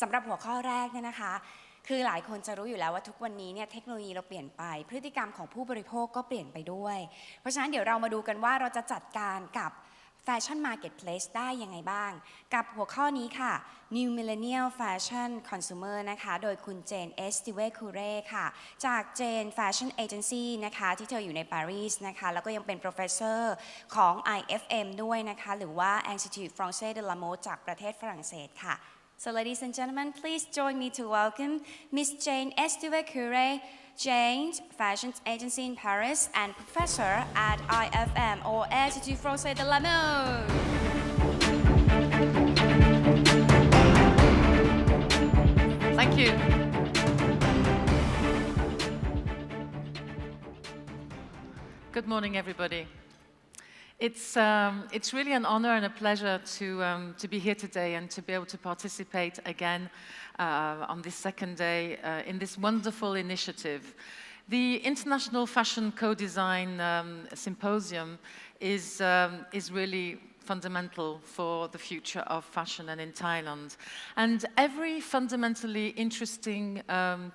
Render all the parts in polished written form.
สำหรับหัวข้อแรกเนี่ยนะคะคือหลายคนจะรู้อยู่แล้วว่าทุกวันนี้เนี่ยเทคโนโลยีเราเปลี่ยนไปพฤติกรรมของผู้บริโภคก็เปลี่ยนไปด้วยเพราะฉะนั้นเดี๋ยวเรามาดูกันว่าเราจะจัดการกับแฟชั่นมาร์เก็ตเพลสได้ยังไงบ้างกับหัวข้อนี้ค่ะ New Millennial Fashion Consumer นะคะโดยคุณเจนเอสติเวคูเร่ค่ะจาก Jayne Fashion Agency นะคะที่เธออยู่ในปารีสนะคะแล้วก็ยังเป็น Professor ของ IFM ด้วยนะคะหรือว่า Institut Français de la Mode จากประเทศฝรั่งเศสค่ะ So ladies and gentlemen, please join me to welcome Miss Jayne Esteve, Jayne's fashion agency in Paris and professor at IFM or Institut Français de la Mode. Thank you. Good morning, everybody. It's really an honor and a pleasure to be here today and to be able to participate again on this second day in this wonderful initiative. The International Fashion Co-Design Symposium is really fundamental for the future of fashion and in Thailand. And every fundamentally interesting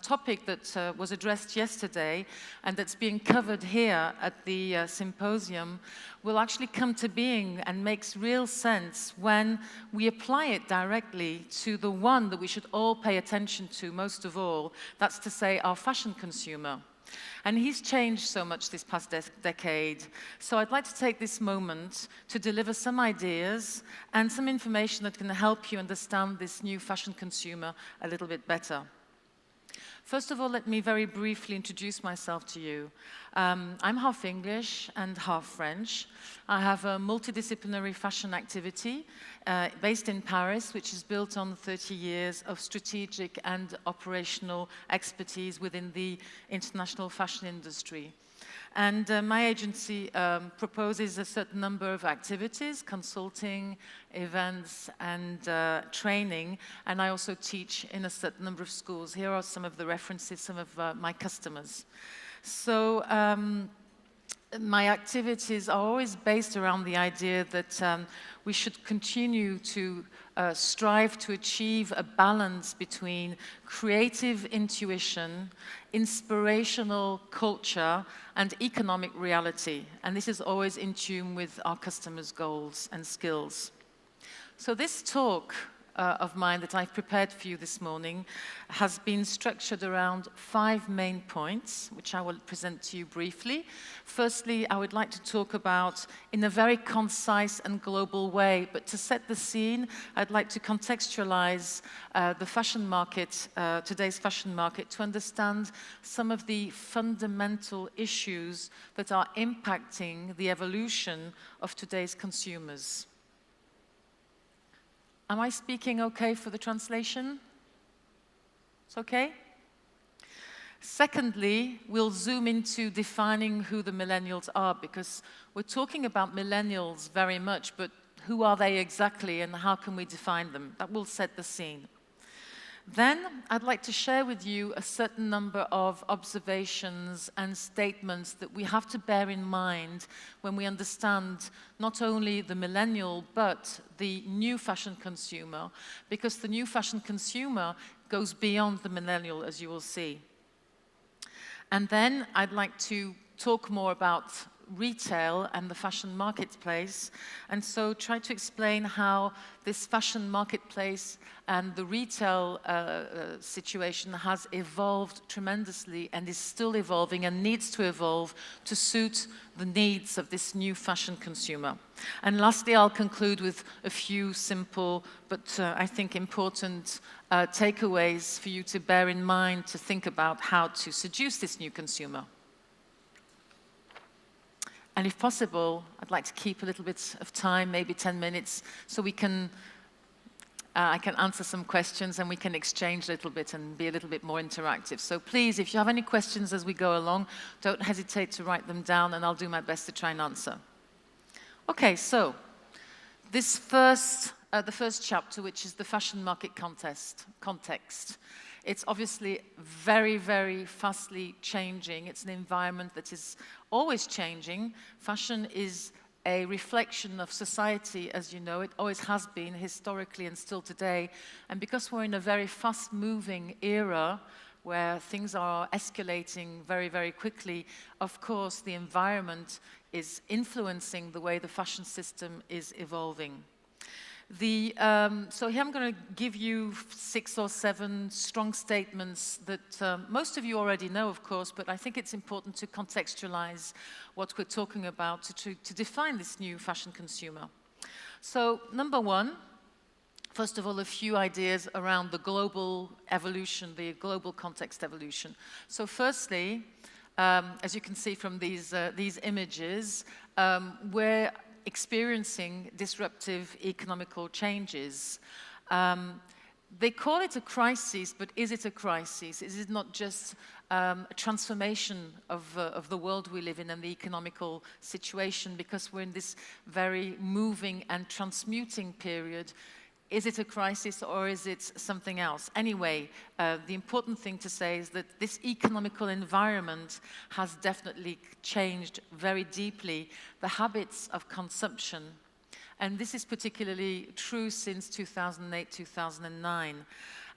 topic that was addressed yesterday and that's being covered here at the symposium will actually come to being and makes real sense when we apply it directly to the one that we should all pay attention to most of all, that's to say our fashion consumer. And he's changed so much this past decade. So I'd like to take this moment to deliver some ideas and some information that can help you understand this new fashion consumer a little bit better. First of all, let me very briefly introduce myself to you. I'm half English and half French. I have a multidisciplinary fashion activity based in Paris, which is built on 30 years of strategic and operational expertise within the international fashion industry. And my agency proposes a certain number of activities, consulting, events, and training. And I also teach in a certain number of schools. Here are some of the references, some of my customers. So my activities are always based around the idea that we should continue to strive to achieve a balance between creative intuition, inspirational culture, and economic reality. And this is always in tune with our customers' goals and skills. So this talk of mine that I've prepared for you this morning has been structured around 5 main points, which I will present to you briefly. Firstly, I would like to talk about, in a very concise and global way, but to set the scene, I'd like to contextualize the fashion market, today's fashion market, to understand some of the fundamental issues that are impacting the evolution of today's consumers. Am I speaking okay for the translation? It's okay? Secondly, we'll zoom into defining who the millennials are, because we're talking about millennials very much, but who are they exactly and how can we define them? That will set the scene. Then I'd like to share with you a certain number of observations and statements that we have to bear in mind when we understand not only the millennial but the new fashion consumer, because the new fashion consumer goes beyond the millennial, as you will see. And then I'd like to talk more about retail and the fashion marketplace, and so try to explain how this fashion marketplace and the retail situation has evolved tremendously and is still evolving and needs to evolve to suit the needs of this new fashion consumer. And lastly, I'll conclude with a few simple but I think important takeaways for you to bear in mind to think about how to seduce this new consumer. And if possible, I'd like to keep a little bit of time, maybe 10 minutes, so we can, I can answer some questions and we can exchange a little bit and be a little bit more interactive. So please, if you have any questions as we go along, don't hesitate to write them down and I'll do my best to try and answer. Okay, so this the first chapter, which is the fashion market context. It's obviously very, very fastly changing. It's an environment that is always changing. Fashion is a reflection of society as you know it, always has been historically and still today. And because we're in a very fast-moving era where things are escalating very, very quickly, of course, the environment is influencing the way the fashion system is evolving. So here I'm going to give you 6 or 7 strong statements that most of you already know, of course, but I think it's important to contextualize what we're talking about to define this new fashion consumer. So number 1, first of all, a few ideas around the global evolution, the global context evolution. So firstly, as you can see from these images, we're experiencing disruptive economical changes. They call it a crisis, but is it a crisis? Is it not just a transformation of the world we live in and the economical situation, because we're in this very moving and transmuting period? Is it a crisis or is it something else? Anyway, the important thing to say is that this economical environment has definitely changed very deeply the habits of consumption. And this is particularly true since 2008, 2009.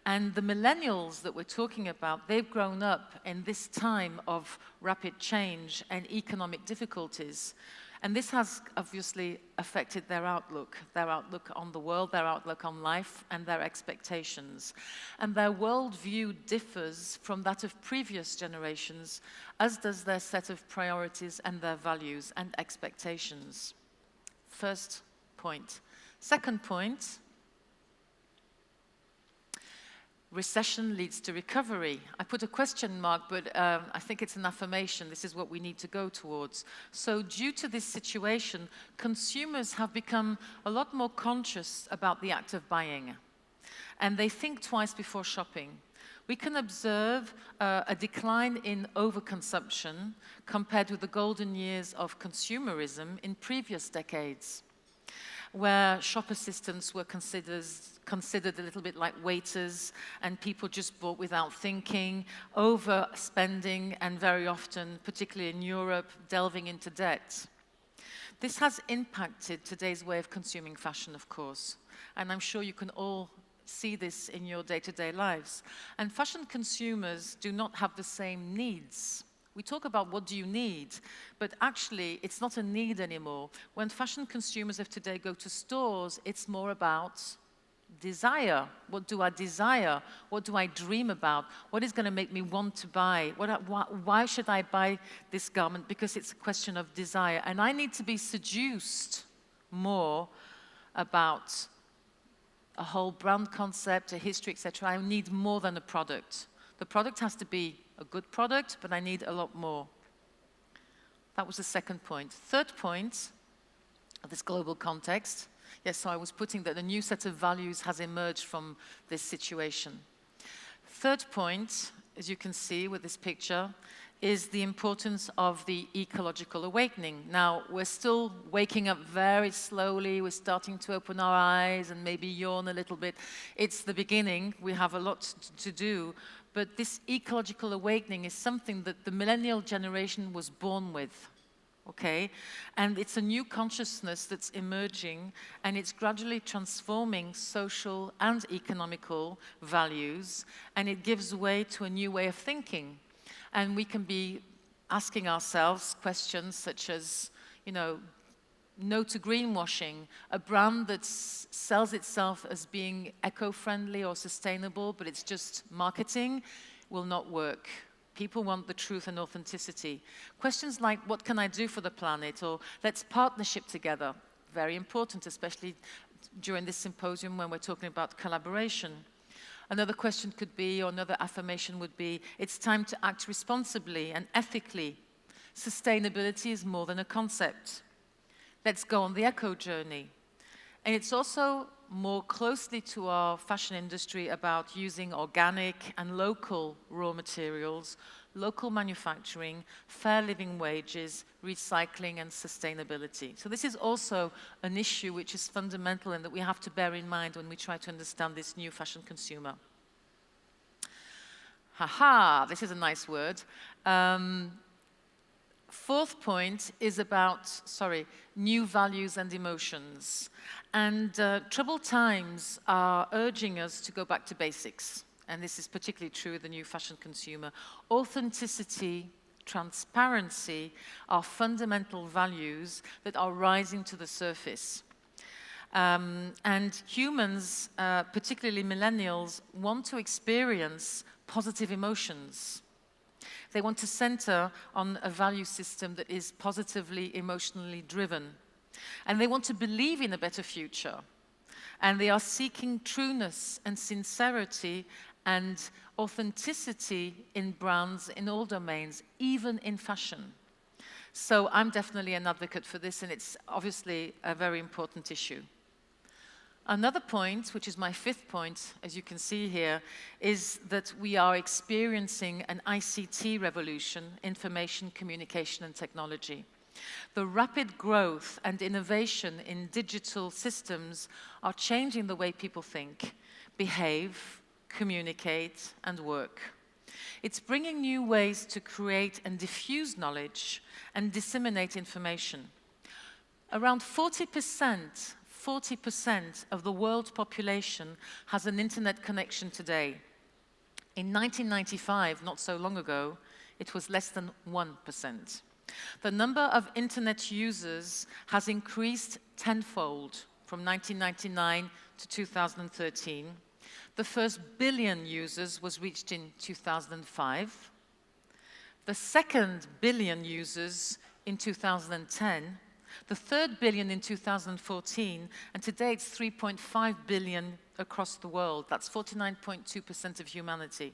And the millennials that we're talking about, they've grown up in this time of rapid change and economic difficulties. And this has obviously affected their outlook on the world, their outlook on life, and their expectations. And their worldview differs from that of previous generations, as does their set of priorities and their values and expectations. First point. Second point, recession leads to recovery. I put a question mark, but I think it's an affirmation. This is what we need to go towards. So due to this situation, consumers have become a lot more conscious about the act of buying, and they think twice before shopping. We can observe a decline in overconsumption compared with the golden years of consumerism in previous decades, where shop assistants were considered a little bit like waiters, and people just bought without thinking, overspending, and very often, particularly in Europe, delving into debt. This has impacted today's way of consuming fashion, of course, and I'm sure you can all see this in your day-to-day lives. And fashion consumers do not have the same needs. We talk about what do you need, but actually it's not a need anymore. When fashion consumers of today go to stores, it's more about desire. What do I desire? What do I dream about? What is going to make me want to buy? Why should I buy this garment? Because it's a question of desire. And I need to be seduced more about a whole brand concept, a history, etc. I need more than a product. The product has to be a good product, but I need a lot more. That was the second point. Third point of this global context. Yes, so I was putting that a new set of values has emerged from this situation. Third point, as you can see with this picture, is the importance of the ecological awakening. Now, we're still waking up very slowly. We're starting to open our eyes and maybe yawn a little bit. It's the beginning. We have a lot to do. But this ecological awakening is something that the millennial generation was born with. Okay, and it's a new consciousness that's emerging, and it's gradually transforming social and economical values, and it gives way to a new way of thinking. And we can be asking ourselves questions such as, no to greenwashing. A brand that sells itself as being eco-friendly or sustainable, but it's just marketing, will not work. People want the truth and authenticity. Questions like, what can I do for the planet? Or let's partnership together. Very important, especially during this symposium when we're talking about collaboration. Another question could be, or another affirmation would be, it's time to act responsibly and ethically. Sustainability is more than a concept. Let's go on the eco journey. And it's also more closely to our fashion industry about using organic and local raw materials, local manufacturing, fair living wages, recycling, and sustainability. So this is also an issue which is fundamental and that we have to bear in mind when we try to understand this new fashion consumer. Haha, this is a nice word. Fourth point is about, new values and emotions. And troubled times are urging us to go back to basics. And this is particularly true of the new fashion consumer. Authenticity, transparency are fundamental values that are rising to the surface. And humans, particularly millennials, want to experience positive emotions. They want to center on a value system that is positively, emotionally driven. And they want to believe in a better future. And they are seeking trueness and sincerity and authenticity in brands in all domains, even in fashion. So I'm definitely an advocate for this, and it's obviously a very important issue. Another point, which is my fifth point, as you can see here, is that we are experiencing an ICT revolution, information, communication, and technology. The rapid growth and innovation in digital systems are changing the way people think, behave, communicate, and work. It's bringing new ways to create and diffuse knowledge and disseminate information. Around 40% of the world population has an internet connection today. In 1995, not so long ago, it was less than 1%. The number of internet users has increased tenfold from 1999 to 2013. The first billion users was reached in 2005. The second billion users in 2010. The third billion in 2014, and today it's 3.5 billion across the world. That's 49.2% of humanity.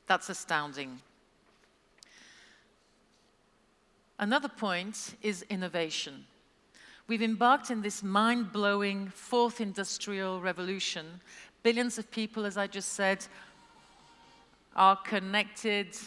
That's astounding. Another point is innovation. We've embarked in this mind-blowing fourth industrial revolution. Billions of people, as I just said, are connected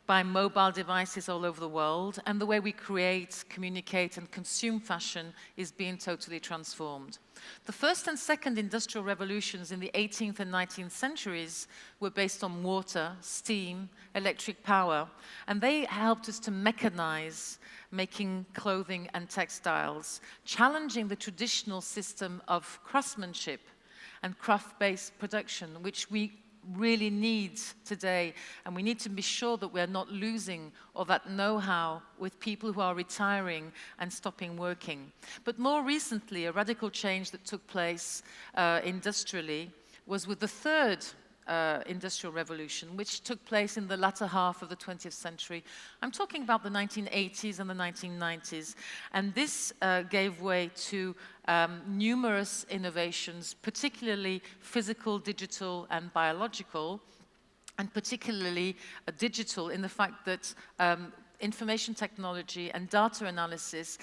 by mobile devices all over the world, and the way we create, communicate, and consume fashion is being totally transformed. The first and second industrial revolutions in the 18th and 19th centuries were based on water, steam, electric power, and they helped us to mechanize making clothing and textiles, challenging the traditional system of craftsmanship and craft-based production, which we really need today, and we need to be sure that we're not losing all that know-how with people who are retiring and stopping working. But more recently, a radical change that took place industrially was with the third industrial revolution, which took place in the latter half of the 20th century. I'm talking about the 1980s and the 1990s, and this gave way to numerous innovations, particularly physical, digital, and biological, and particularly digital in the fact that information technology and data analysis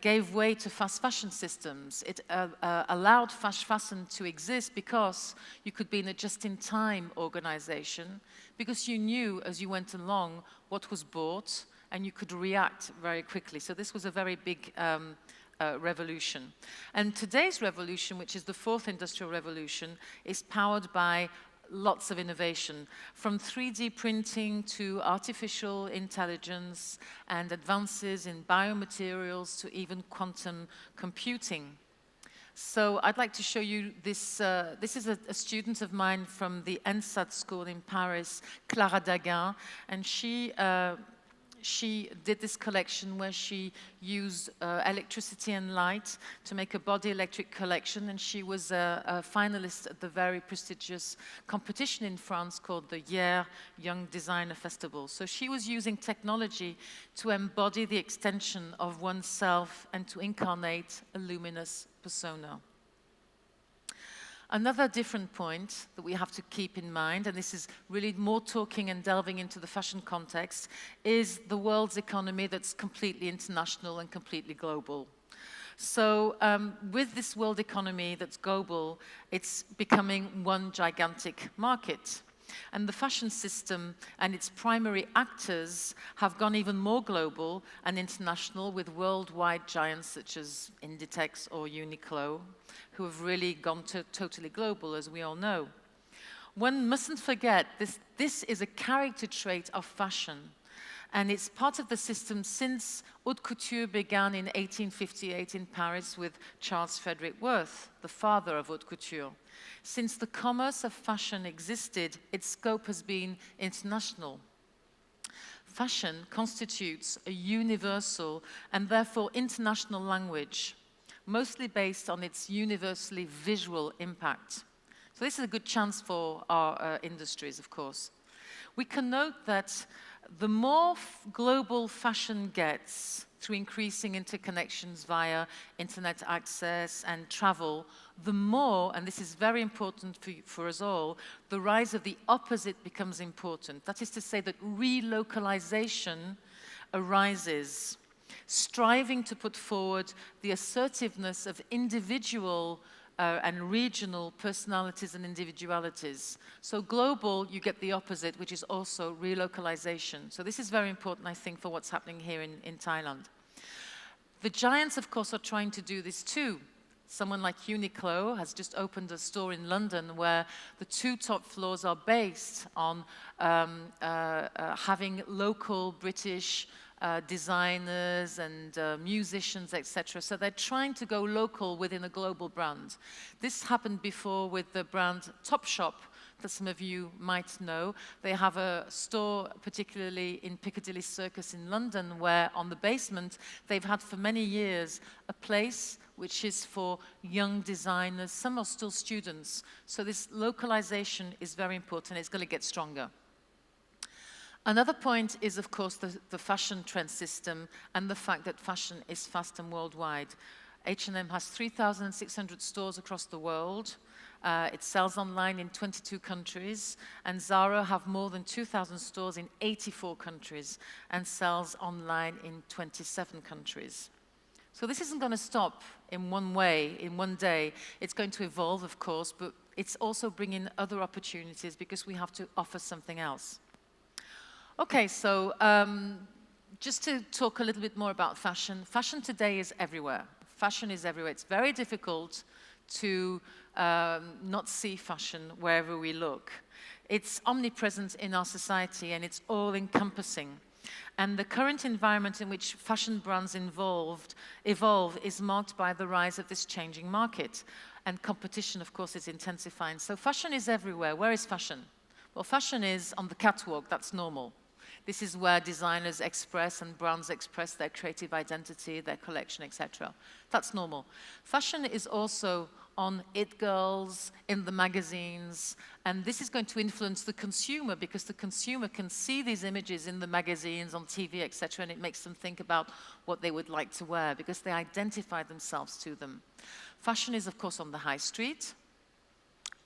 gave way to fast fashion systems. It allowed fast fashion to exist because you could be in a just-in-time organization, because you knew as you went along what was bought and you could react very quickly. So this was a very big revolution. And today's revolution, which is the fourth industrial revolution, is powered by lots of innovation, from 3D printing to artificial intelligence and advances in biomaterials to even quantum computing. So I'd like to show you this. This is a student of mine from the INSET school in Paris, Clara Daguin, and she did this collection where she used electricity and light to make a body electric collection, and she was a finalist at the very prestigious competition in France called the Hier Young Designer Festival. So she was using technology to embody the extension of oneself and to incarnate a luminous persona. Another different point that we have to keep in mind, and this is really more talking and delving into the fashion context, is the world's economy that's completely international and completely global. So with this world economy that's global, it's becoming one gigantic market. And the fashion system and its primary actors have gone even more global and international, with worldwide giants such as Inditex or Uniqlo, who have really gone totally global, as we all know. One mustn't forget this is a character trait of fashion. And it's part of the system since haute couture began in 1858 in Paris with Charles Frederick Worth, the father of haute couture. Since the commerce of fashion existed, its scope has been international. Fashion constitutes a universal and therefore international language, mostly based on its universally visual impact. So this is a good chance for our industries, of course. We can note that the more global fashion gets through increasing interconnections via internet access and travel, the more, and this is very important for us all, the rise of the opposite becomes important. That is to say that relocalization arises, striving to put forward the assertiveness of individual and regional personalities and individualities. So global, you get the opposite, which is also relocalization. So this is very important, I think, for what's happening here in Thailand. The giants, of course, are trying to do this too. Someone like Uniqlo has just opened a store in London where the 2 top floors are based on having local British designers and musicians, etc. So they're trying to go local within a global brand. This happened before with the brand Topshop, that some of you might know. They have a store, particularly in Piccadilly Circus in London, where on the basement they've had for many years a place which is for young designers. Some are still students. So this localization is very important. It's going to get stronger. Another point is, of course, the fashion trend system and the fact that fashion is fast and worldwide. H&M has 3,600 stores across the world. It sells online in 22 countries, and Zara have more than 2,000 stores in 84 countries and sells online in 27 countries. So this isn't going to stop in one way, in one day. It's going to evolve, of course, but it's also bringing other opportunities because we have to offer something else. Okay, so just to talk a little bit more about fashion. Fashion today is everywhere. Fashion is everywhere. It's very difficult to not see fashion wherever we look. It's omnipresent in our society and it's all-encompassing. And the current environment in which fashion brands evolve is marked by the rise of this changing market. And competition, of course, is intensifying. So fashion is everywhere. Where is fashion? Well, fashion is on the catwalk. That's normal. This is where designers express and brands express their creative identity, their collection, etc. That's normal. Fashion is also on It Girls, in the magazines, and this is going to influence the consumer because the consumer can see these images in the magazines, on TV, etc., and it makes them think about what they would like to wear because they identify themselves to them. Fashion is, of course, on the high street,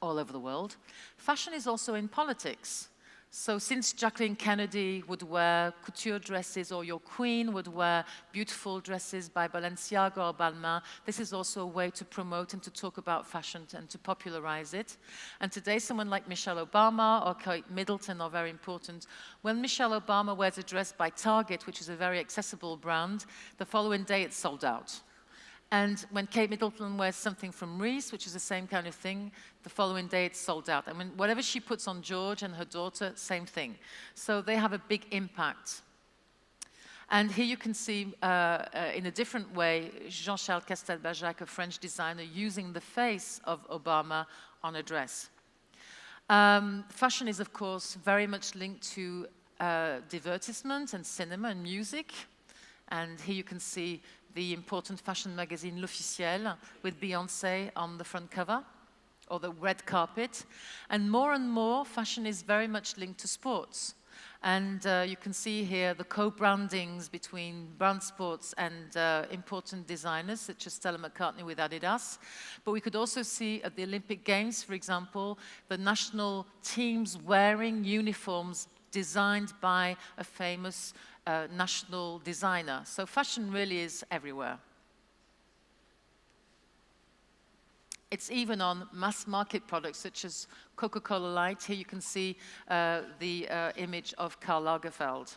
all over the world. Fashion is also in politics. So since Jacqueline Kennedy would wear couture dresses, or your queen would wear beautiful dresses by Balenciaga or Balmain, this is also a way to promote and to talk about fashion and to popularize it. And today, someone like Michelle Obama or Kate Middleton are very important. When Michelle Obama wears a dress by Target, which is a very accessible brand, the following day it's sold out. And when Kate Middleton wears something from Reiss, which is the same kind of thing, the following day it's sold out. I mean, whatever she puts on George and her daughter, same thing. So they have a big impact. And here you can see, in a different way, Jean-Charles Castelbajac, a French designer, using the face of Obama on a dress. Fashion is, of course, very much linked to divertissement and cinema and music. And here you can see the important fashion magazine L'Officiel with Beyoncé on the front cover, or the red carpet. And more, fashion is very much linked to sports. And you can see here the co-brandings between brand sports and important designers, such as Stella McCartney with Adidas. But we could also see at the Olympic Games, for example, the national teams wearing uniforms designed by a famous national designer. So fashion really is everywhere. It's even on mass market products such as Coca-Cola Light. Here you can see the image of Karl Lagerfeld.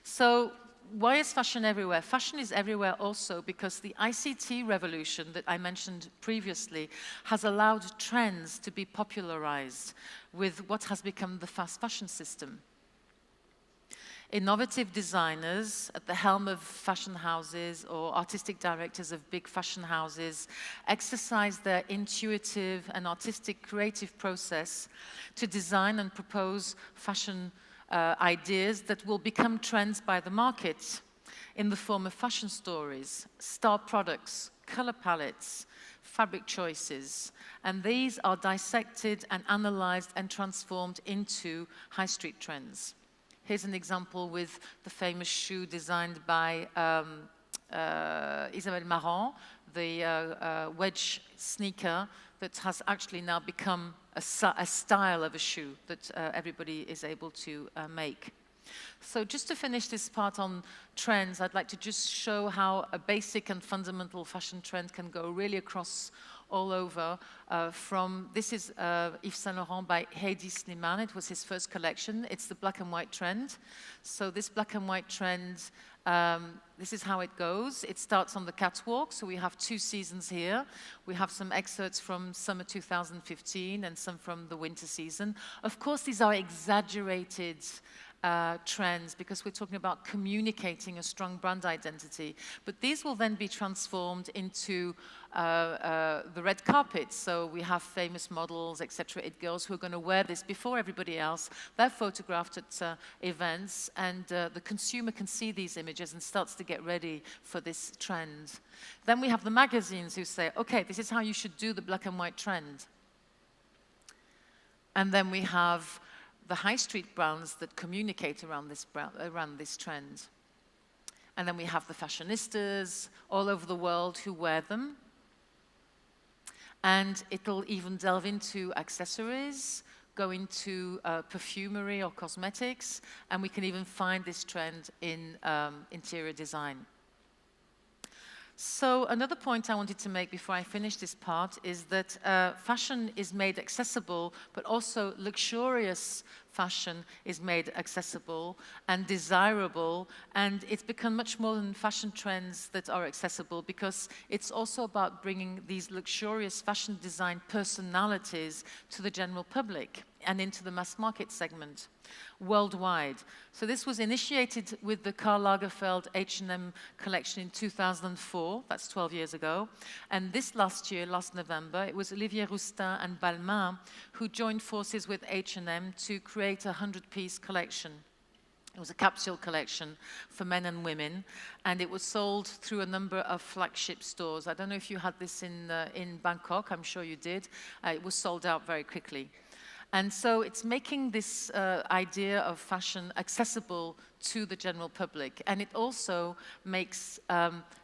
So why is fashion everywhere? Fashion is everywhere also because the ICT revolution that I mentioned previously has allowed trends to be popularized with what has become the fast fashion system. Innovative designers at the helm of fashion houses or artistic directors of big fashion houses exercise their intuitive and artistic creative process to design and propose fashion ideas that will become trends by the market in the form of fashion stories, star products, color palettes, fabric choices, and these are dissected and analyzed and transformed into high street trends. Here's an example with the famous shoe designed by Isabelle Marant, the wedge sneaker that has actually now become a style of a shoe that everybody is able to make. So just to finish this part on trends, I'd like to just show how a basic and fundamental fashion trend can go really across all over. This is Yves Saint Laurent by Hedi Slimane. It was his first collection. It's the black and white trend. So this black and white trend, this is how it goes. It starts on the catwalk. So we have 2 seasons here. We have some excerpts from summer 2015 and some from the winter season. Of course, these are exaggerated trends because we're talking about communicating a strong brand identity. But these will then be transformed into the red carpet. So we have famous models, etc., girls who are going to wear this before everybody else. They're photographed at events, and the consumer can see these images and starts to get ready for this trend. Then we have the magazines who say, okay, this is how you should do the black and white trend. And then we have the high street brands that communicate around this trend. And then we have the fashionistas all over the world who wear them. And it'll even delve into accessories, go into perfumery or cosmetics, and we can even find this trend in interior design. So another point I wanted to make before I finish this part is that fashion is made accessible, but also luxurious fashion is made accessible and desirable, and it's become much more than fashion trends that are accessible, because it's also about bringing these luxurious fashion design personalities to the general public and into the mass market segment worldwide. So this was initiated with the Karl Lagerfeld H&M collection in 2004, that's 12 years ago. And this last November, it was Olivier Rousteing and Balmain who joined forces with H&M to create a 100-piece collection. It was a capsule collection for men and women, and it was sold through a number of flagship stores. I don't know if you had this in Bangkok, I'm sure you did. It was sold out very quickly. And so it's making this idea of fashion accessible to the general public. And it also makes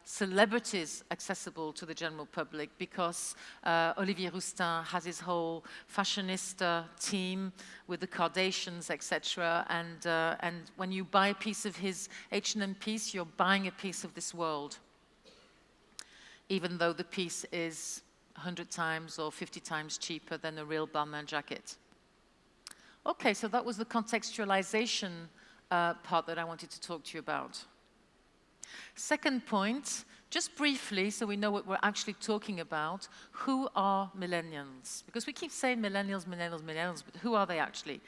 celebrities accessible to the general public, because Olivier Rousteing has his whole fashionista team with the Kardashians, etc. And when you buy a piece of his H&M piece, you're buying a piece of this world, even though the piece is 100 times or 50 times cheaper than a real Balmain jacket. Okay, so that was the contextualization part that I wanted to talk to you about. Second point, just briefly, so we know what we're actually talking about, who are millennials? Because we keep saying millennials, millennials, millennials, but who are they actually?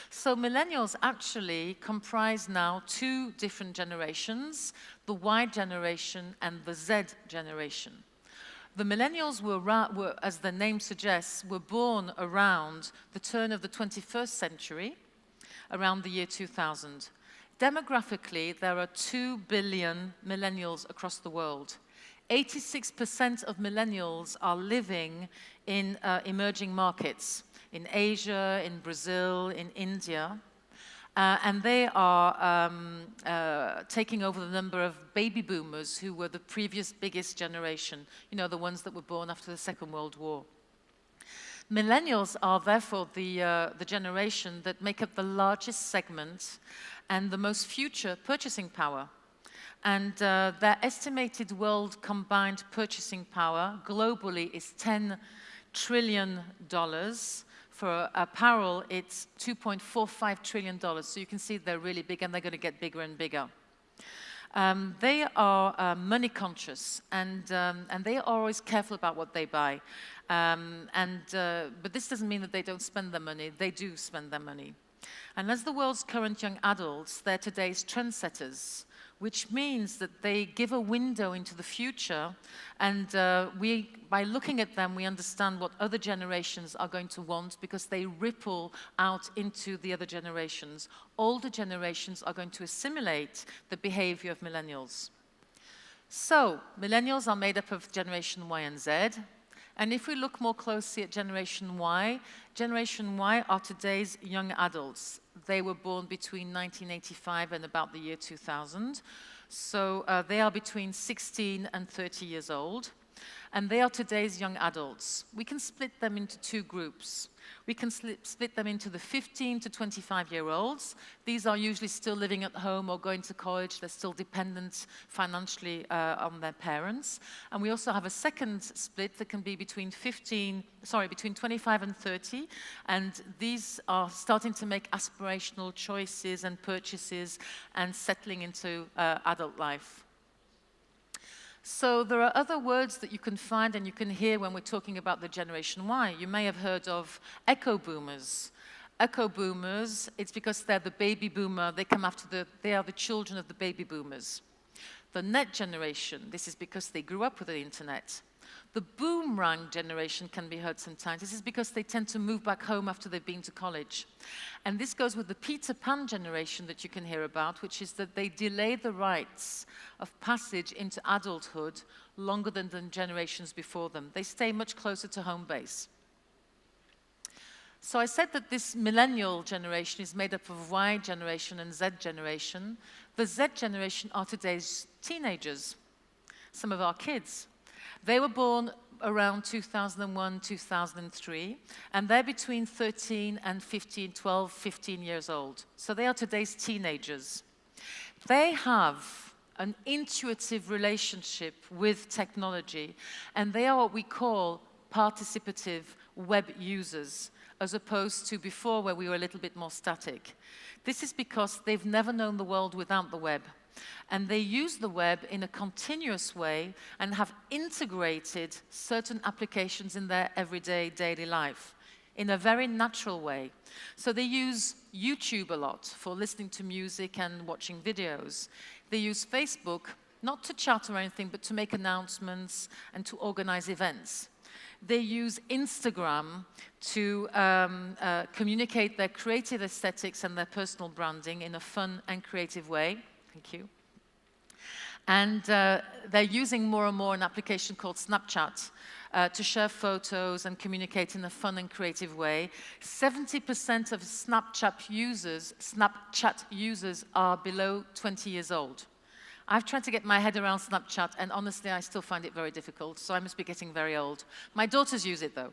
So millennials actually comprise now 2 different generations, the Y generation and the Z generation. The millennials were, as the name suggests, were born around the turn of the 21st century, around the year 2000. Demographically, there are 2 billion millennials across the world. 86% of millennials are living in emerging markets, in Asia, in Brazil, in India. And they are taking over the number of baby boomers who were the previous biggest generation, you know, the ones that were born after the Second World War. Millennials are therefore the generation that make up the largest segment and the most future purchasing power. And their estimated world combined purchasing power globally is $10 trillion. For apparel, it's $2.45 trillion. So you can see they're really big, and they're going to get bigger and bigger. They are money conscious, and they are always careful about what they buy. But this doesn't mean that they don't spend their money. They do spend their money. And as the world's current young adults, they're today's trendsetters, which means that they give a window into the future, and by looking at them, we understand what other generations are going to want, because they ripple out into the other generations. Older generations are going to assimilate the behavior of millennials. So, millennials are made up of Generation Y and Z. And if we look more closely at Generation Y are today's young adults. They were born between 1985 and about the year 2000. So they are between 16 and 30 years old. And they are today's young adults. We can split them into two groups. We can split them into the 15 to 25-year-olds. These are usually still living at home or going to college. They're still dependent financially on their parents. And we also have a second split that can be between 25 and 30. And these are starting to make aspirational choices and purchases and settling into adult life. So there are other words that you can find and you can hear when we're talking about the Generation Y. You may have heard of echo boomers. Echo boomers, it's because they're the baby boomer, they are the children of the baby boomers. The net generation, this is because they grew up with the internet. The boomerang generation can be heard sometimes. This is because they tend to move back home after they've been to college. And this goes with the Peter Pan generation that you can hear about, which is that they delay the rites of passage into adulthood longer than the generations before them. They stay much closer to home base. So I said that this millennial generation is made up of Y generation and Z generation. The Z generation are today's teenagers, some of our kids. They were born around 2001, 2003, and they're between 13 and 12, 15 years old. So they are today's teenagers. They have an intuitive relationship with technology, and they are what we call participative web users, as opposed to before where we were a little bit more static. This is because they've never known the world without the web. And they use the web in a continuous way and have integrated certain applications in their everyday daily life in a very natural way. So they use YouTube a lot for listening to music and watching videos. They use Facebook not to chat or anything, but to make announcements and to organize events. They use Instagram to communicate their creative aesthetics and their personal branding in a fun and creative way. Thank you. And they're using more and more an application called Snapchat to share photos and communicate in a fun and creative way. 70% of Snapchat users are below 20 years old. I've tried to get my head around Snapchat, and honestly, I still find it very difficult, so I must be getting very old. My daughters use it, though.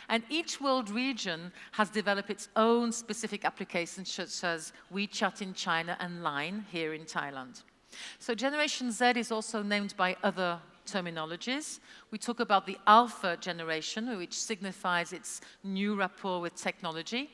And each world region has developed its own specific applications, such as WeChat in China and Line here in Thailand. So Generation Z is also named by other terminologies. We talk about the Alpha generation, which signifies its new rapport with technology.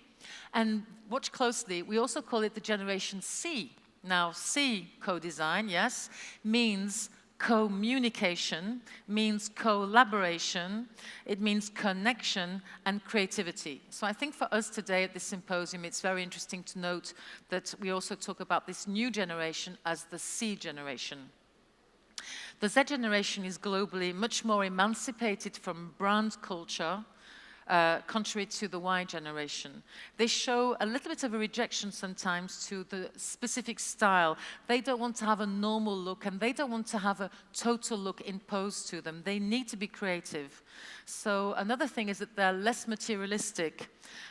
And watch closely, we also call it the Generation C. Now, C, co-design, yes, means communication, means collaboration, it means connection and creativity. So I think for us today at this symposium, it's very interesting to note that we also talk about this new generation as the C generation. The Z generation is globally much more emancipated from brand culture, contrary to the Y generation. They show a little bit of a rejection sometimes to the specific style. They don't want to have a normal look, and they don't want to have a total look imposed to them. They need to be creative. So another thing is that they're less materialistic,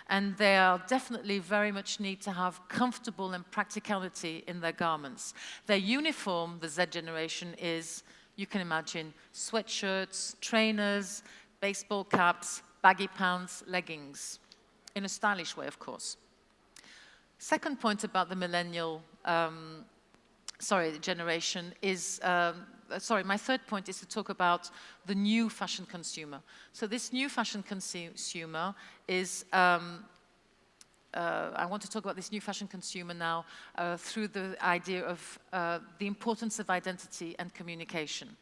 and they are definitely very much need to have comfortable and practicality in their garments. Their uniform, the Z generation, is, you can imagine, sweatshirts, trainers, baseball caps, baggy pants, leggings, in a stylish way, of course. Second point about the millennial, generation is, my third point is to talk about the new fashion consumer. So this new fashion consumer is, I want to talk about this new fashion consumer now through the idea of the importance of identity and communication.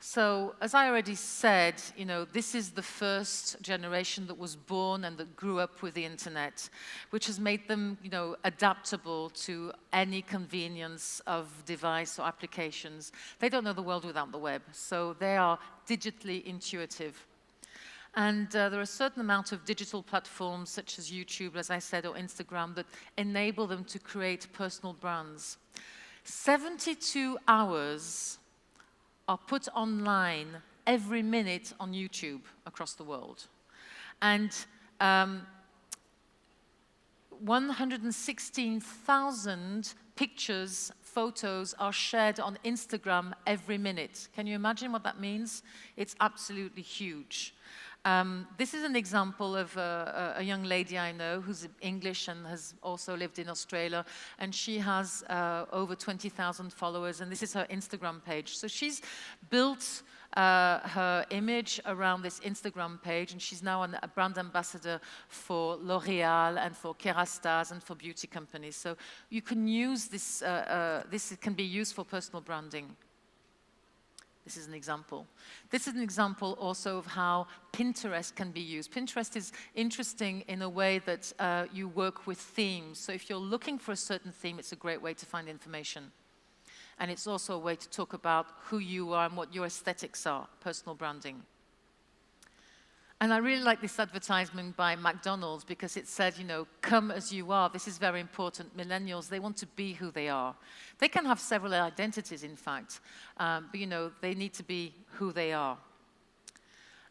So, as I already said, you know, this is the first generation that was born and that grew up with the internet, which has made them, you know, adaptable to any convenience of device or applications. They don't know the world without the web, so they are digitally intuitive. And there are a certain amount of digital platforms, such as YouTube, as I said, or Instagram, that enable them to create personal brands. 72 hours are put online every minute on YouTube across the world. And 116,000 pictures, photos are shared on Instagram every minute. Can you imagine what that means? It's absolutely huge. This is an example of a young lady I know who's English and has also lived in Australia, and she has over 20,000 followers, and this is her Instagram page. So she's built her image around this Instagram page, and she's now a brand ambassador for L'Oréal and for Kerastase and for beauty companies. So you can use this, this can be used for personal branding. This is an example. This is an example also of how Pinterest can be used. Pinterest is interesting in a way that you work with themes. So if you're looking for a certain theme, it's a great way to find information. And it's also a way to talk about who you are and what your aesthetics are, personal branding. And I really like this advertisement by McDonald's because it said, you know, come as you are. This is very important. Millennials, they want to be who they are. They can have several identities, in fact, but, you know, they need to be who they are.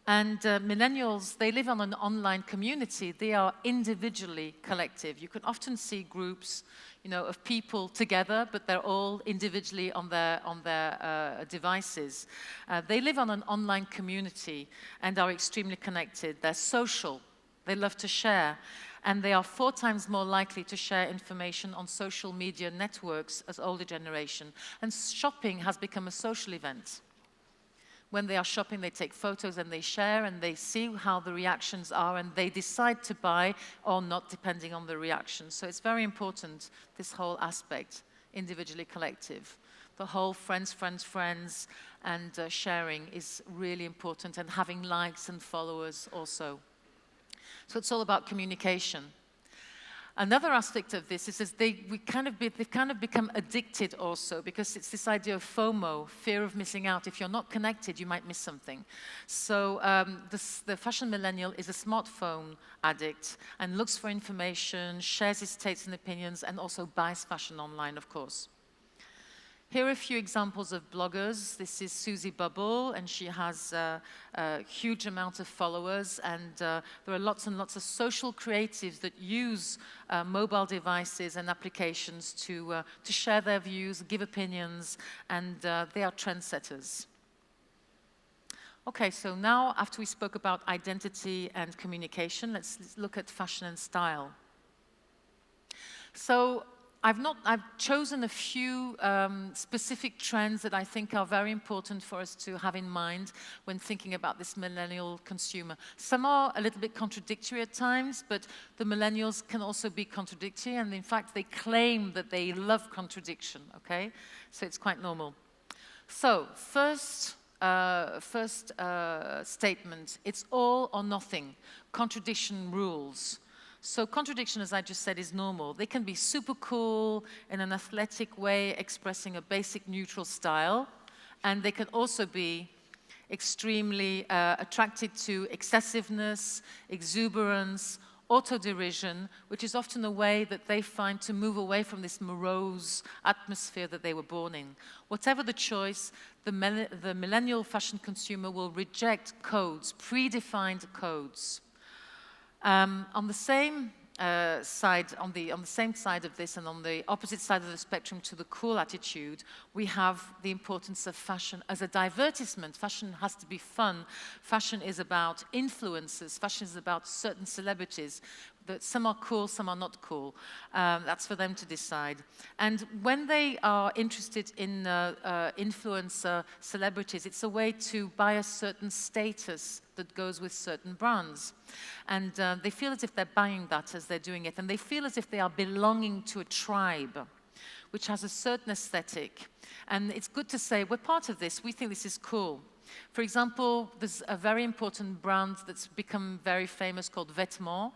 And millennials, they live on an online community. They are individually collective. You can often see groups, you know, of people together, but they're all individually on their devices. They live on an online community and are extremely connected. They're social. They love to share. And they are 4 times more likely to share information on social media networks as older generation. And shopping has become a social event. When they are shopping, they take photos and they share and they see how the reactions are and they decide to buy or not depending on the reaction. So it's very important, this whole aspect, individually collective. The whole friends, friends, friends and sharing is really important, and having likes and followers also. So it's all about communication. Another aspect of this is they've kind of become addicted also, because it's this idea of FOMO, fear of missing out. If you're not connected, you might miss something. So the fashion millennial is a smartphone addict and looks for information, shares his tastes and opinions, and also buys fashion online, of course. Here are a few examples of bloggers. This is Susie Bubble, and she has a huge amount of followers, and there are lots and lots of social creatives that use mobile devices and applications to share their views, give opinions, and they are trendsetters. Okay, so now after we spoke about identity and communication, let's look at fashion and style. So I've chosen a few specific trends that I think are very important for us to have in mind when thinking about this millennial consumer. Some are a little bit contradictory at times, but the millennials can also be contradictory, and in fact they claim that they love contradiction, okay? So it's quite normal. So first statement, it's all or nothing. Contradiction rules. So contradiction, as I just said, is normal. They can be super cool in an athletic way, expressing a basic neutral style. And they can also be extremely attracted to excessiveness, exuberance, autoderision, which is often a way that they find to move away from this morose atmosphere that they were born in. Whatever the choice, the millennial fashion consumer will reject codes, predefined codes. On the same side, on the same side of this, and on the opposite side of the spectrum to the cool attitude, we have the importance of fashion as a divertisement. Fashion has to be fun. Fashion is about influencers. Fashion is about certain celebrities. That some are cool, some are not cool. That's for them to decide. And when they are interested in influencer celebrities, it's a way to buy a certain status that goes with certain brands. And they feel as if they're buying that as they're doing it. And they feel as if they are belonging to a tribe, which has a certain aesthetic. And it's good to say, we're part of this. We think this is cool. For example, there's a very important brand that's become very famous called Vêtements.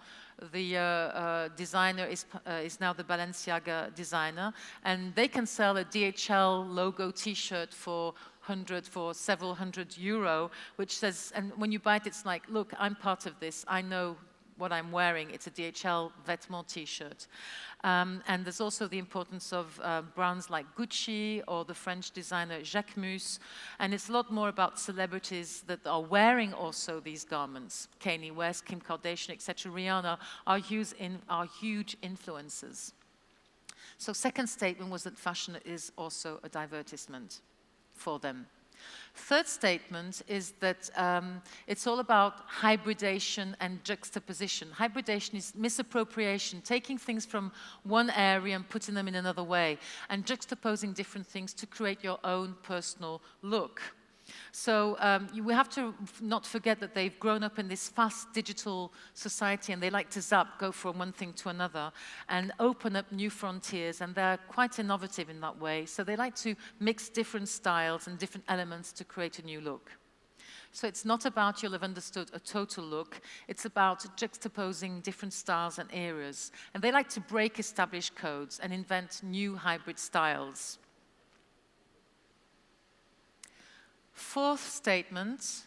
The designer is now the Balenciaga designer, and they can sell a DHL logo T-shirt for several hundred euro, which says, and when you buy it, it's like, look, I'm part of this. I know what I'm wearing. It's a DHL Vêtements T-shirt. And there's also the importance of brands like Gucci or the French designer Jacquemus. And it's a lot more about celebrities that are wearing also these garments. Kanye West, Kim Kardashian, etc. Rihanna are huge influencers. So second statement was that fashion is also a divertisement for them. Third statement is that it's all about hybridation and juxtaposition. Hybridation is misappropriation, taking things from one area and putting them in another way, and juxtaposing different things to create your own personal look. So we have to not forget that they've grown up in this fast digital society, and they like to go from one thing to another, and open up new frontiers, and they're quite innovative in that way. So they like to mix different styles and different elements to create a new look. So it's not about, you'll have understood, a total look. It's about juxtaposing different styles and eras. And they like to break established codes and invent new hybrid styles. Fourth statement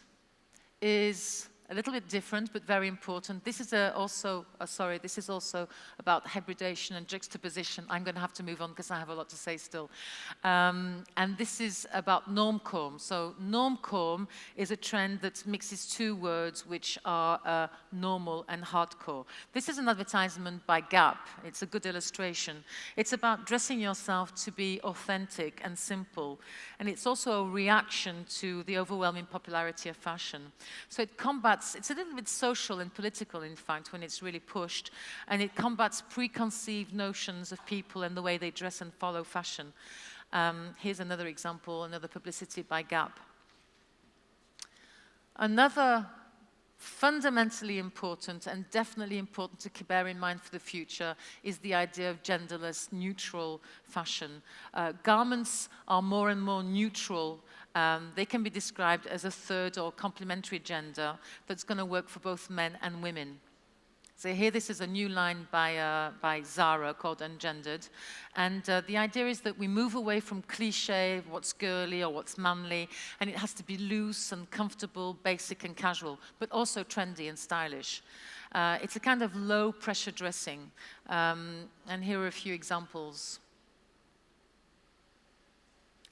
is a little bit different, but very important. This is also about hybridation and juxtaposition. I'm going to have to move on because I have a lot to say still. And this is about normcore. So normcore is a trend that mixes two words which are normal and hardcore. This is an advertisement by Gap. It's a good illustration. It's about dressing yourself to be authentic and simple. And it's also a reaction to the overwhelming popularity of fashion. So it combats, it's a little bit social and political, in fact, when it's really pushed, and it combats preconceived notions of people and the way they dress and follow fashion. Here's another example, another publicity by Gap. Another fundamentally important and definitely important to bear in mind for the future is the idea of genderless, neutral fashion. Garments are more and more neutral. They can be described as a third or complementary gender that's going to work for both men and women. So here this is a new line by Zara called Ungendered. And the idea is that we move away from cliché, what's girly or what's manly, and it has to be loose and comfortable, basic and casual, but also trendy and stylish. It's a kind of low-pressure dressing. And here are a few examples.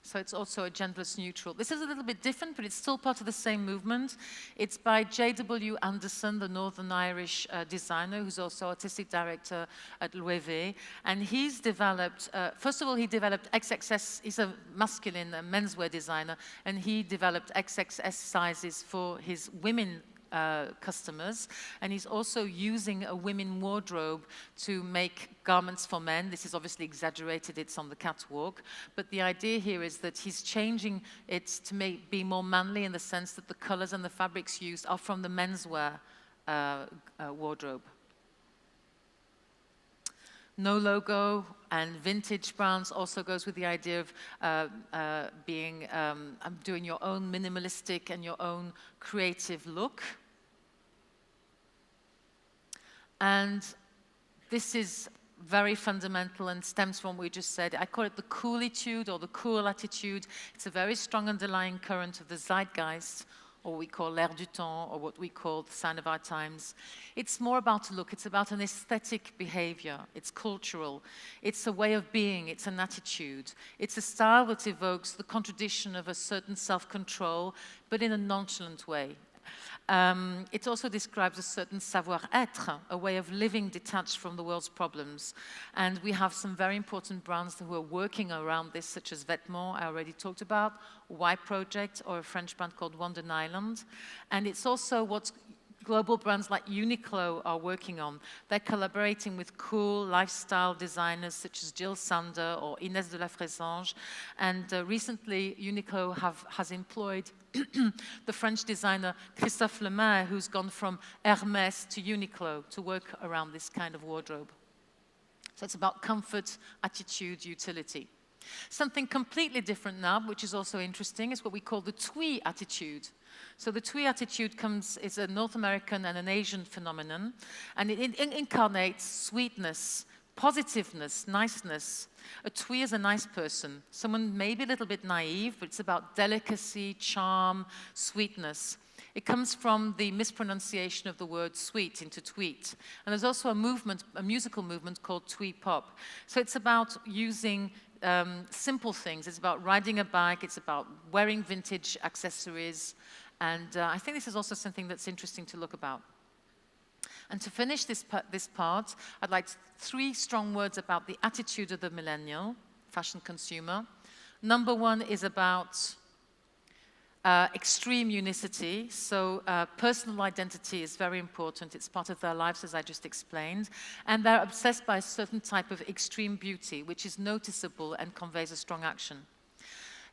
So it's also a genderless neutral. This is a little bit different, but it's still part of the same movement. It's by J.W. Anderson, the Northern Irish designer, who's also artistic director at Loewe. And he's developed, first of all, he developed XXS. He's a masculine menswear designer, and he developed XXS sizes for his women customers, and he's also using a women wardrobe to make garments for men. This is obviously exaggerated, it's on the catwalk, but the idea here is that he's changing it to be more manly in the sense that the colors and the fabrics used are from the menswear wardrobe. No logo and vintage brands also goes with the idea of doing your own minimalistic and your own creative look. And this is very fundamental and stems from what we just said. I call it the coolitude or the cool attitude. It's a very strong underlying current of the zeitgeist, or what we call l'air du temps, or what we call the sign of our times. It's more about a look, it's about an aesthetic behavior, it's cultural, it's a way of being, it's an attitude. It's a style that evokes the contradiction of a certain self-control, but in a nonchalant way. It also describes a certain savoir-être, a way of living detached from the world's problems. And we have some very important brands who are working around this, such as Vêtements, I already talked about, Y Project, or a French brand called Wandern Island. And it's also what global brands like Uniqlo are working on. They're collaborating with cool lifestyle designers such as Jill Sander or Inès de la Frésange. And recently, Uniqlo has employed the French designer Christophe Lemaire, who's gone from Hermès to Uniqlo to work around this kind of wardrobe. So it's about comfort, attitude, utility. Something completely different now, which is also interesting, is what we call the twee attitude. So the twee attitude is a North American and an Asian phenomenon, and it incarnates sweetness, positiveness, niceness. A twee is a nice person, someone maybe a little bit naive, but it's about delicacy, charm, sweetness. It comes from the mispronunciation of the word sweet into tweet. And there's also a musical movement called twee pop. So it's about using simple things. It's about riding a bike, it's about wearing vintage accessories, and I think this is also something that's interesting to look about. And to finish this part, I'd like 3 strong words about the attitude of the millennial fashion consumer. Number 1 is about extreme unicity. So personal identity is very important. It's part of their lives, as I just explained. And they're obsessed by a certain type of extreme beauty, which is noticeable and conveys a strong action.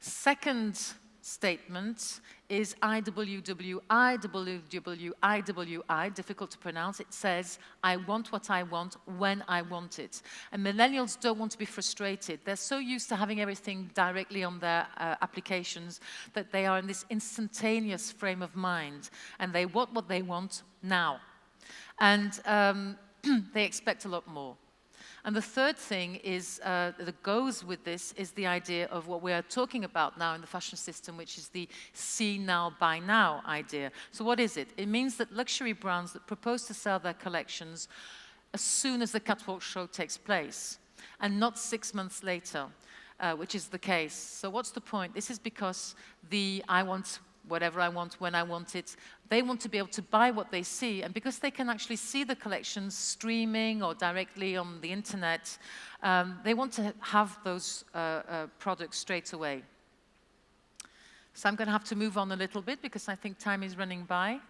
Second statement is IWWI, difficult to pronounce. It says, I want what I want when I want it. And millennials don't want to be frustrated. They're so used to having everything directly on their applications that they are in this instantaneous frame of mind. And they want what they want now. And they expect a lot more. And the third thing is, that goes with this is the idea of what we are talking about now in the fashion system, which is the see now, buy now idea. So what is it? It means that luxury brands that propose to sell their collections as soon as the catwalk show takes place, and not 6 months later, which is the case. So what's the point? This is because I want whatever I want, when I want it. They want to be able to buy what they see, and because they can actually see the collections streaming or directly on the internet, they want to have those products straight away. So I'm going to have to move on a little bit because I think time is running by.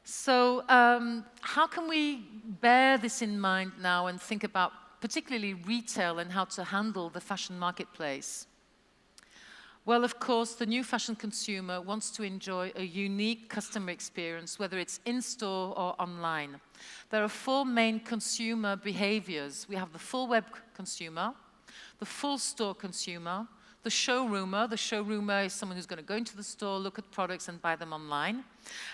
So how can we bear this in mind now and think about particularly retail and how to handle the fashion marketplace? Well, of course, the new fashion consumer wants to enjoy a unique customer experience, whether it's in-store or online. There are 4 main consumer behaviors. We have the full web consumer, the full store consumer, the showroomer. The showroomer is someone who's going to go into the store, look at products, and buy them online.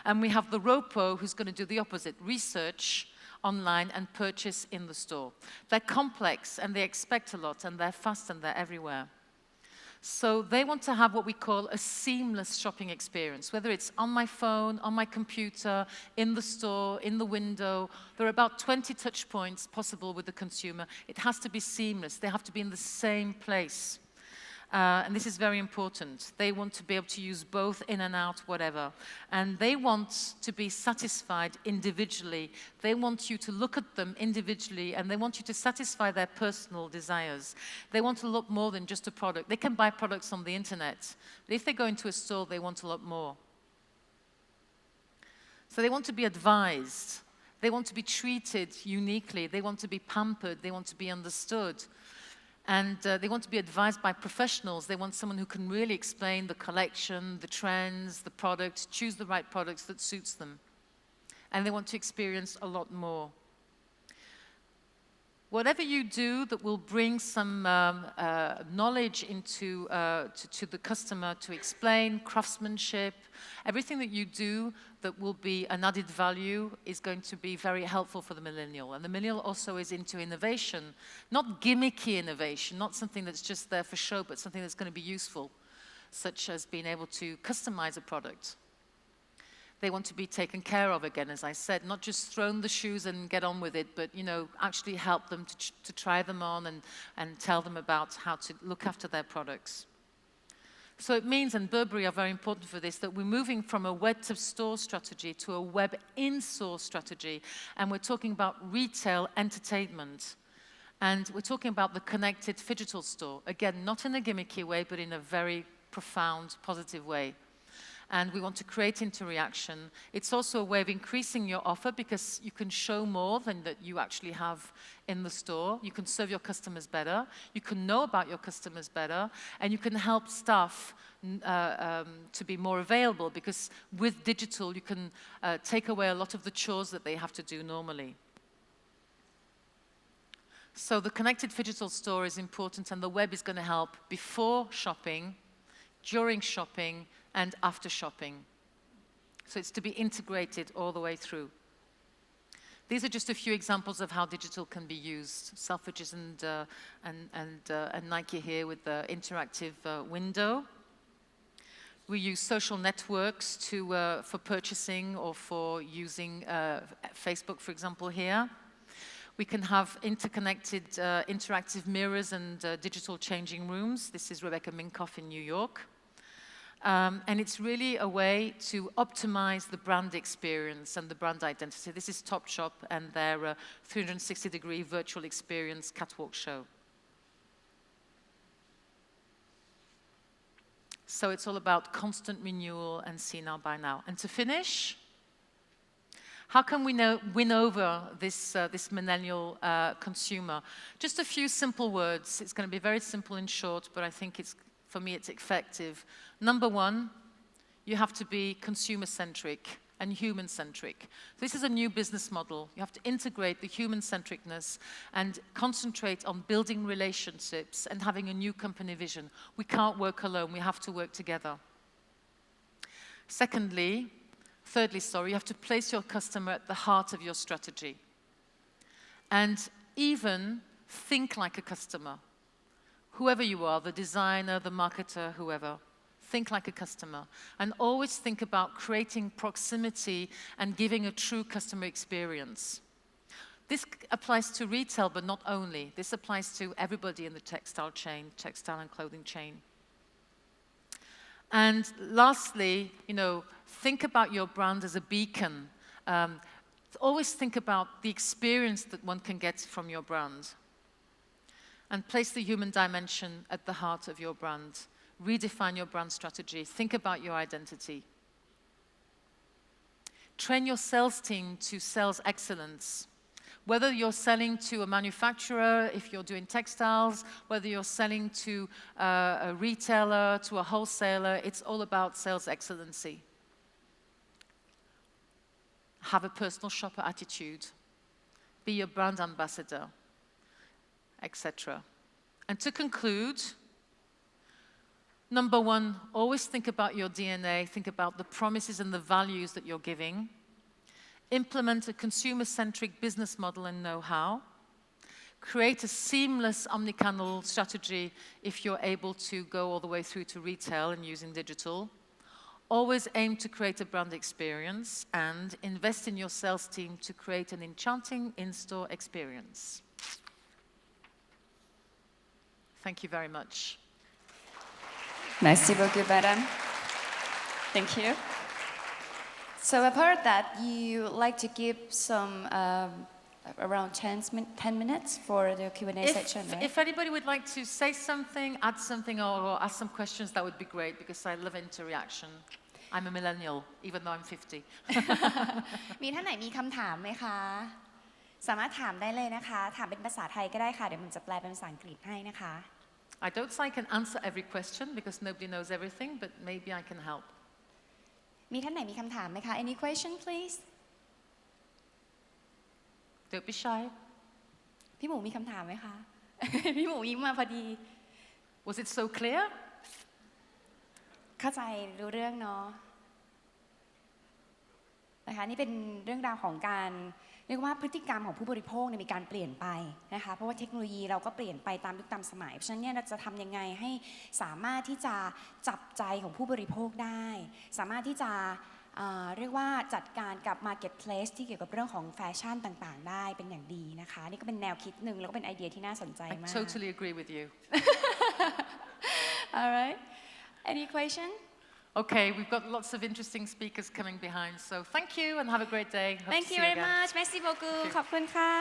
And we have the ropo, who's going to do the opposite, research online and purchase in the store. They're complex, and they expect a lot, and they're fast, and they're everywhere. So they want to have what we call a seamless shopping experience, whether it's on my phone, on my computer, in the store, in the window. There are about 20 touch points possible with the consumer. It has to be seamless. They have to be in the same place. And this is very important. They want to be able to use both in and out, whatever. And they want to be satisfied individually. They want you to look at them individually, and they want you to satisfy their personal desires. They want a lot more than just a product. They can buy products on the internet, but if they go into a store, they want a lot more. So they want to be advised. They want to be treated uniquely. They want to be pampered. They want to be understood. And they want to be advised by professionals. They want someone who can really explain the collection, the trends, the products, choose the right products that suits them. And they want to experience a lot more. Whatever you do that will bring some knowledge into to the customer to explain craftsmanship, everything that you do that will be an added value is going to be very helpful for the millennial. And the millennial also is into innovation, not gimmicky innovation, not something that's just there for show, but something that's going to be useful, such as being able to customize a product. They want to be taken care of again, as I said, not just thrown the shoes and get on with it, but, you know, actually help them to try them on and tell them about how to look after their products. So it means, and Burberry are very important for this, that we're moving from a web-to-store strategy to a web-in-store strategy, and we're talking about retail entertainment. And we're talking about the connected phygital store. Again, not in a gimmicky way, but in a very profound, positive way. And we want to create interaction. It's also a way of increasing your offer because you can show more than that you actually have in the store. You can serve your customers better. You can know about your customers better. And you can help staff to be more available because with digital, you can take away a lot of the chores that they have to do normally. So the connected digital store is important, and the web is going to help before shopping, during shopping, and after shopping. So it's to be integrated all the way through. These are just a few examples of how digital can be used. Selfridges and Nike here with the interactive window. We use social networks for purchasing or for using Facebook, for example, here. We can have interconnected interactive mirrors and digital changing rooms. This is Rebecca Minkoff in New York. And it's really a way to optimize the brand experience and the brand identity. This is Topshop and their 360-degree virtual experience catwalk show. So it's all about constant renewal and see now, buy now. And to finish, how can we win over this millennial consumer? Just a few simple words. It's going to be very simple and short, but I think for me it's effective. Number one, you have to be consumer-centric and human-centric. This is a new business model. You have to integrate the human-centricness and concentrate on building relationships and having a new company vision. We can't work alone. We have to work together. Thirdly, you have to place your customer at the heart of your strategy. And even think like a customer. Whoever you are, the designer, the marketer, whoever. Think like a customer, and always think about creating proximity and giving a true customer experience. This applies to retail, but not only. This applies to everybody in the textile and clothing chain. And lastly, think about your brand as a beacon. Always think about the experience that one can get from your brand. And place the human dimension at the heart of your brand. Redefine your brand strategy. Think about your identity. Train your sales team to sales excellence. Whether you're selling to a manufacturer, if you're doing textiles, whether you're selling to a retailer, to a wholesaler, it's all about sales excellency. Have a personal shopper attitude. Be your brand ambassador, etc. And to conclude, number one, always think about your DNA, think about the promises and the values that you're giving. Implement a consumer-centric business model and know-how. Create a seamless omnichannel strategy if you're able to go all the way through to retail and using digital. Always aim to create a brand experience and invest in your sales team to create an enchanting in-store experience. Thank you very much. Merci beaucoup, madame. Thank you. So I've heard that you like to give some around 10 minutes for the Q&A section, right? If anybody would like to say something, add something, or ask some questions, that would be great, because I love interaction. I'm a millennial, even though I'm 50. มีท่านไหนมีคำถามไหมคะสามารถถามได้เลยนะคะถามเป็นภาษาไทยก็ได้ค่ะเดี๋ยวผมจะแปลเป็นภาษาอังกฤษให้นะคะ I don't say I can answer every question because nobody knows everything, but maybe I can help. มีท่านไหนมีคำถามไหมคะ Any question please? Don't be shy. พี่หมูมีคำถามไหมคะ พี่หมูยิ้มมาพอดี Was it so clear? เข้าใจรู้เรื่องเนาะนะคะนี่เป็นเรื่องราวของการเรียกว่าพฤติกรรมของผู้บริโภคมีการเปลี่ยนไปนะคะเพราะว่าเทคโนโลยีเราก็เปลี่ยนไปตามยุคตามสมัยเพราะฉะนั้นเนี่ยเราจะทำยังไงให้สามารถที่จะจับใจของผู้บริโภคได้สามารถที่จะเรียกว่าจัดการกับ marketplace ที่เกี่ยวกับเรื่องของแฟชั่นต่างๆได้เป็นอย่างดีนะคะนี่ก็เป็นแนวคิดหนึ่งแล้วก็เป็นไอเดียที่น่าสนใจมาก I totally agree with you. All right. Any question? Okay, we've got lots of interesting speakers coming behind, so thank you and have a great day. Hope Thank to you see very again. much. Merci beaucoup. ขอบคุณค่ะ